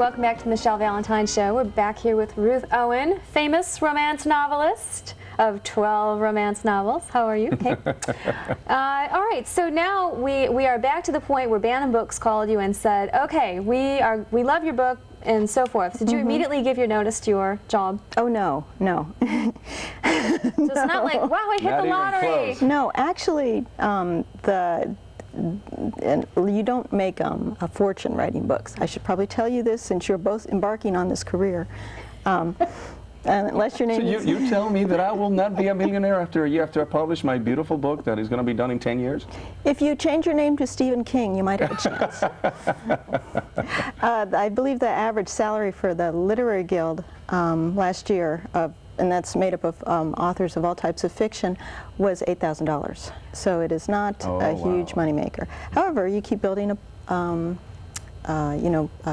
welcome back to the Michelle Valentine Show. We're back here with Ruth Owen, famous romance novelist of 12 romance novels. How are you, Kate? All right, so now we are back to the point where Bantam Books called you and said, okay, we love your book and so forth. Did you immediately give your notice to your job? Oh, no, no. So it's not like, wow, I hit the lottery. No, actually, you don't make a fortune writing books. I should probably tell you this since you're both embarking on this career. Unless your name is... you tell me that I will not be a millionaire after a year after I publish my beautiful book that is going to be done in 10 years? If you change your name to Stephen King, you might have a chance. I believe the average salary for the Literary Guild last year, and that's made up of authors of all types of fiction, was $8,000. So it is not a huge moneymaker. However, you keep building up,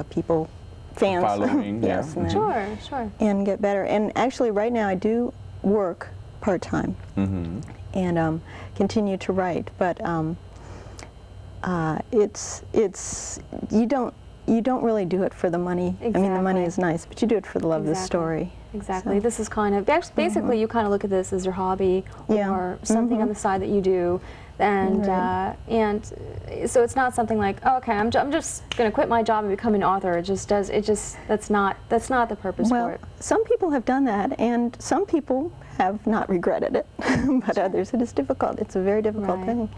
people, fans, following, yes, yeah. Sure, sure, and get better. And actually, right now, I do work part-time and continue to write. But you don't really do it for the money. Exactly. I mean, the money is nice, but you do it for the love of the story. Exactly. So. This is kind of, basically you kind of look at this as your hobby or something on the side that you do. And and so it's not something like, oh, okay, I'm just going to quit my job and become an author. That's not the purpose for it. Some people have done that, and some people have not regretted it, but others it is difficult. It's a very difficult thing.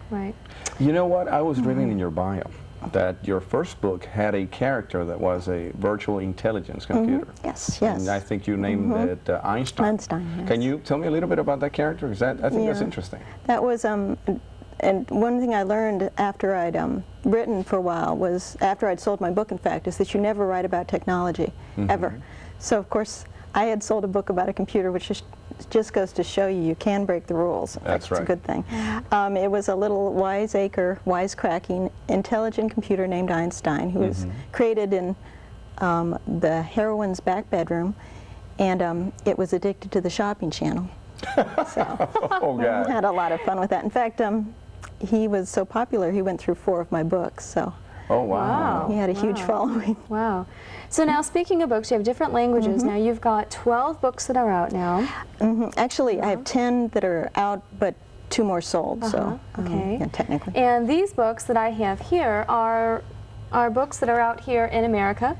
Right. You know what? I was reading in your bio that your first book had a character that was a virtual intelligence computer. Yes. And I think you named it Einstein. Einstein, yes. Can you tell me a little bit about that character? Because I think that's interesting. That was, and one thing I learned after I'd written for a while was, after I'd sold my book, in fact, is that you never write about technology, ever. So, of course, I had sold a book about a computer, which just goes to show you can break the rules. That's right. It's a good thing. It was a little wiseacre, wisecracking, intelligent computer named Einstein, who was created in the heroine's back bedroom, and it was addicted to the shopping channel. So I had a lot of fun with that. In fact, he was so popular, he went through 4 of my books. So. Oh, wow. He had a huge following. Wow. So now, speaking of books, you have different languages. Now you've got 12 books that are out now. Actually, I have 10 that are out, but 2 more sold. So, okay. Yeah, technically. And these books that I have here are books that are out here in America,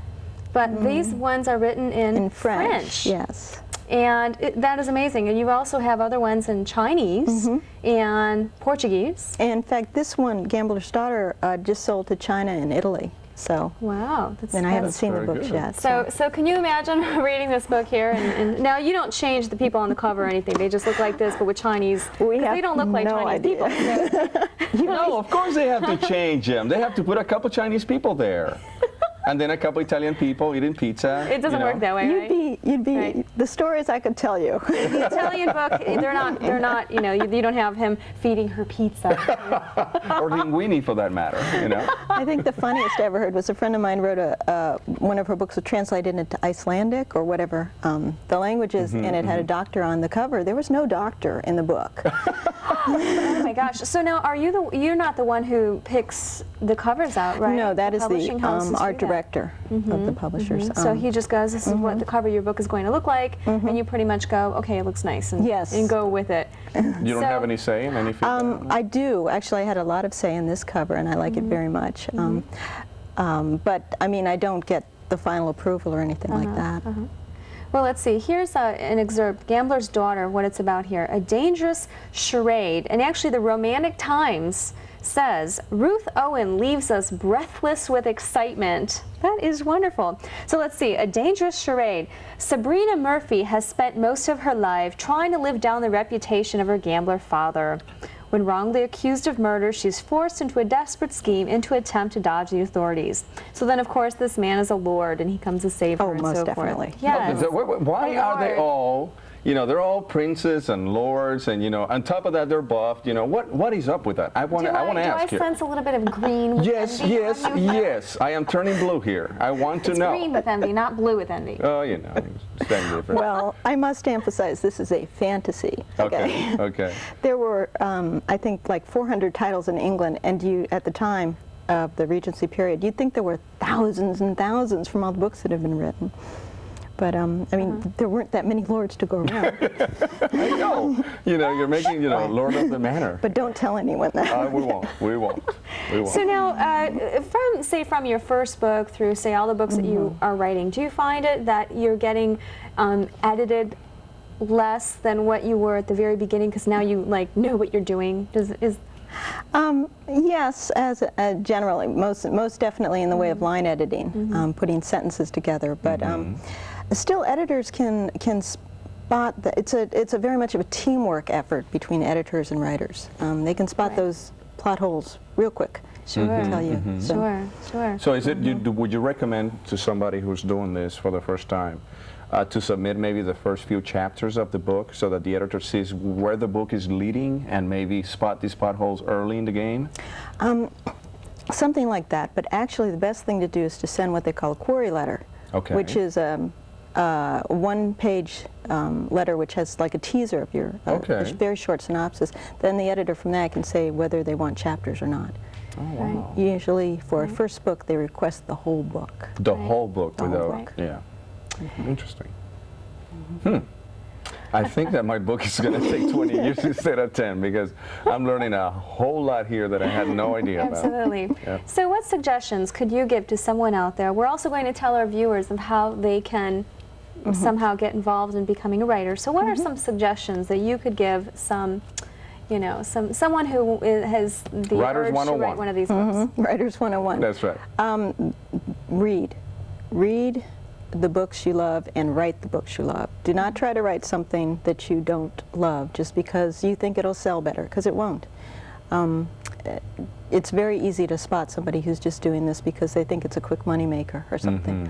but these ones are written in French. Yes. And that is amazing. And you also have other ones in Chinese and Portuguese. And in fact, this one, Gambler's Daughter, just sold to China and Italy. So. Wow. And I haven't seen the books yet. So can you imagine reading this book here? And now you don't change the people on the cover or anything. They just look like this, but with Chinese. They don't look like Chinese people. No, of course they have to change them. They have to put a couple Chinese people there. And then a couple Italian people eating pizza. It doesn't work that way, right? You'd be the stories I could tell you. The Italian book, they're not, you don't have him feeding her pizza. Or linguine, for that matter, I think the funniest I ever heard was a friend of mine wrote one of her books was translated into Icelandic or whatever the language is, and it had a doctor on the cover. There was no doctor in the book. Oh my gosh! So now, you're not the one who picks the covers out, right? No, that is the art director of the publishers. So he just goes, this is what the cover of your book is going to look like, and you pretty much go, okay, it looks nice, and go with it. You don't have any say in any feedback? I do. Actually, I had a lot of say in this cover, and I like it very much. But, I mean, I don't get the final approval or anything like that. Well, let's see. Here's an excerpt, Gambler's Daughter, what it's about here. A dangerous charade. And actually, the Romantic Times says, Ruth Owen leaves us breathless with excitement. That is wonderful. So let's see, a dangerous charade. Sabrina Murphy has spent most of her life trying to live down the reputation of her gambler father. When wrongly accused of murder, she's forced into a desperate scheme into an attempt to dodge the authorities. So then, of course, this man is a lord, and he comes to save her and so definitely. forth. Yes. Why are they all, they're all princes and lords, and, on top of that, they're buffed. What is up with that? I want to ask you. Do I sense a little bit of green with envy? Yes. I am turning blue here. I want to know. It's green with envy, not blue with envy. Oh, it's different. Well, I must emphasize this is a fantasy. Okay. There were, I think, like 400 titles in England, and at the time, of the Regency period, you'd think there were thousands and thousands from all the books that have been written. But I mean, there weren't that many lords to go around. I know. You know, you're making, you know, Lord of the Manor. But don't tell anyone that. We won't. We won't. We won't. So now, from your first book through, say, all the books that you are writing, do you find it that you're getting edited less than what you were at the very beginning because now you like know what you're doing? Yes, as generally, most definitely in the way of line editing, putting sentences together. But still, editors can spot that it's a very much of a teamwork effort between editors and writers. They can spot those plot holes real quick. Sure. Tell you. Sure. So is it? Would you recommend to somebody who's doing this for the first time to submit maybe the first few chapters of the book so that the editor sees where the book is leading and maybe spot these potholes early in the game? Something like that. But actually, the best thing to do is to send what they call a query letter, which is a one-page letter which has like a teaser of your a very short synopsis. Then the editor from that can say whether they want chapters or not. Oh, wow. Usually for a first book, they request the whole book. The whole book without, book. yeah. Interesting. I think that my book is going to take 20 years instead of 10 because I'm learning a whole lot here that I had no idea about. Absolutely. Yeah. So what suggestions could you give to someone out there? We're also going to tell our viewers of how they can somehow get involved in becoming a writer. So what are some suggestions that you could give some, you know, someone who has the Writers urge 101. to write one of these books? Writers 101. That's right. Read the books you love and write the books you love. Do not try to write something that you don't love just because you think it'll sell better, because it won't. It's very easy to spot somebody who's just doing this because they think it's a quick money maker or something.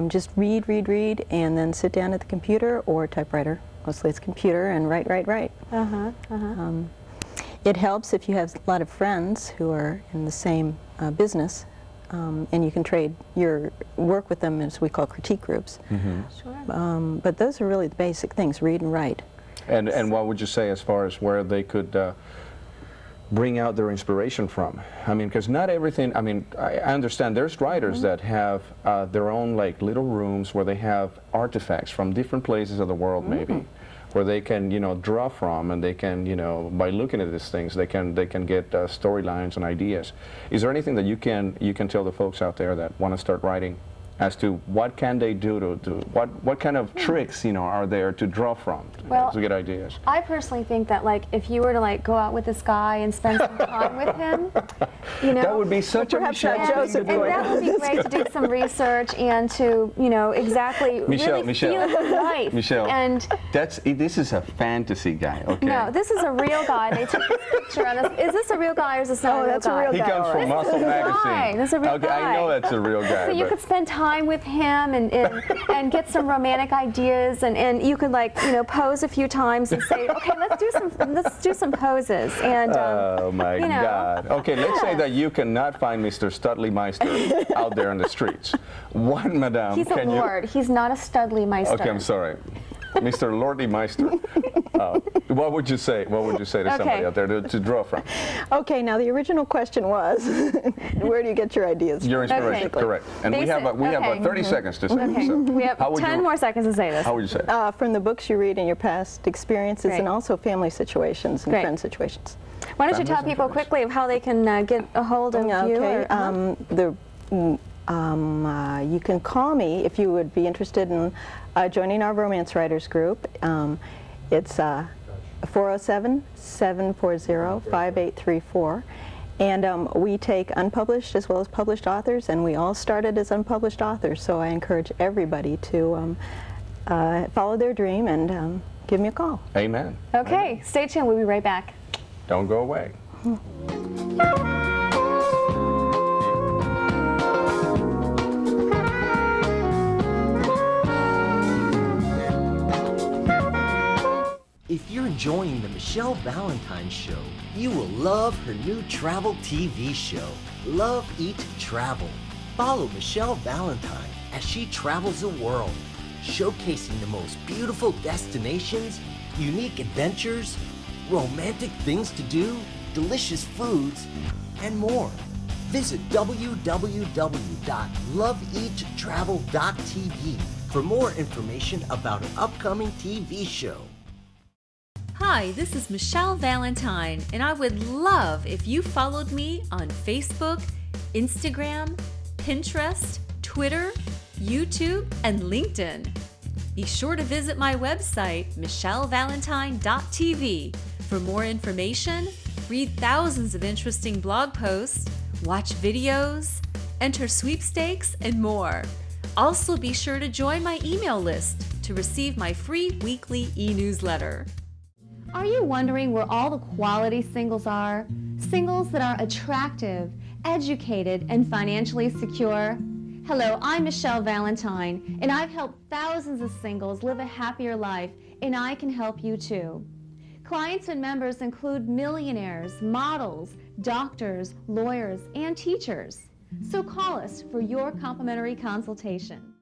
Just read, and then sit down at the computer or typewriter. Mostly it's computer, and write. It helps if you have a lot of friends who are in the same business, and you can trade your work with them as we call critique groups. Sure. But those are really the basic things: read and write. And what would you say as far as where they could bring out their inspiration from? I mean, because not everything, I mean, I understand there's writers that have their own like little rooms where they have artifacts from different places of the world maybe, where they can, you know, draw from, and they can, you know, by looking at these things, they can get storylines and ideas. Is there anything that you can tell the folks out there that want to start writing as to what can they do what kind of tricks, you know, are there to draw from to get ideas? I personally think that, like, if you were to like go out with this guy and spend some time with him, you know, that would be such a Michelle. And that would be great to do some research and to, you know, exactly really feel his life. Michelle, and this is a fantasy guy, okay? No, this is a real guy. They took this picture on us. Is this a real guy or is this not a real guy? A real guy. He comes from Muscle Magazine. That's a real guy. I know that's a real guy. So you could spend time with him and get some romantic ideas, and you could, like, you know, pose a few times and say, okay, let's do some poses. And oh my God. Okay, let's say that you cannot find Mr. Studley Meister out there in the streets. What, madame? He's a lord. He's not a Studley Meister. Okay, I'm sorry. Mr. Lordy Meister. What would you say? What would you say to somebody out there to draw from? Okay, now the original question was, where do you get your ideas? Your inspiration, correct. And we have 30 seconds to say this. So we have 10 more seconds to say this. How would you say it? From the books you read and your past experiences, and also family situations and friend situations. Why don't you tell people quickly of how they can get a hold of you? Okay. You can call me if you would be interested in joining our romance writers group. It's 407-740-5834. And we take unpublished as well as published authors, and we all started as unpublished authors, so I encourage everybody to follow their dream and give me a call. Amen. Okay, Amen. Stay tuned. We'll be right back. Don't go away. If you're enjoying the Michelle Valentine Show, you will love her new travel TV show, Love, Eat, Travel. Follow Michelle Valentine as she travels the world, showcasing the most beautiful destinations, unique adventures, romantic things to do, delicious foods, and more. Visit www.loveeattravel.tv for more information about an upcoming TV show. Hi, this is Michelle Valentine, and I would love if you followed me on Facebook, Instagram, Pinterest, Twitter, YouTube, and LinkedIn. Be sure to visit my website, michellevalentine.tv, for more information, read thousands of interesting blog posts, watch videos, enter sweepstakes, and more. Also, be sure to join my email list to receive my free weekly e-newsletter. Are you wondering where all the quality singles are? Singles that are attractive, educated, and financially secure? Hello, I'm Michelle Valentine, and I've helped thousands of singles live a happier life, and I can help you too. Clients and members include millionaires, models, doctors, lawyers, and teachers. So call us for your complimentary consultation.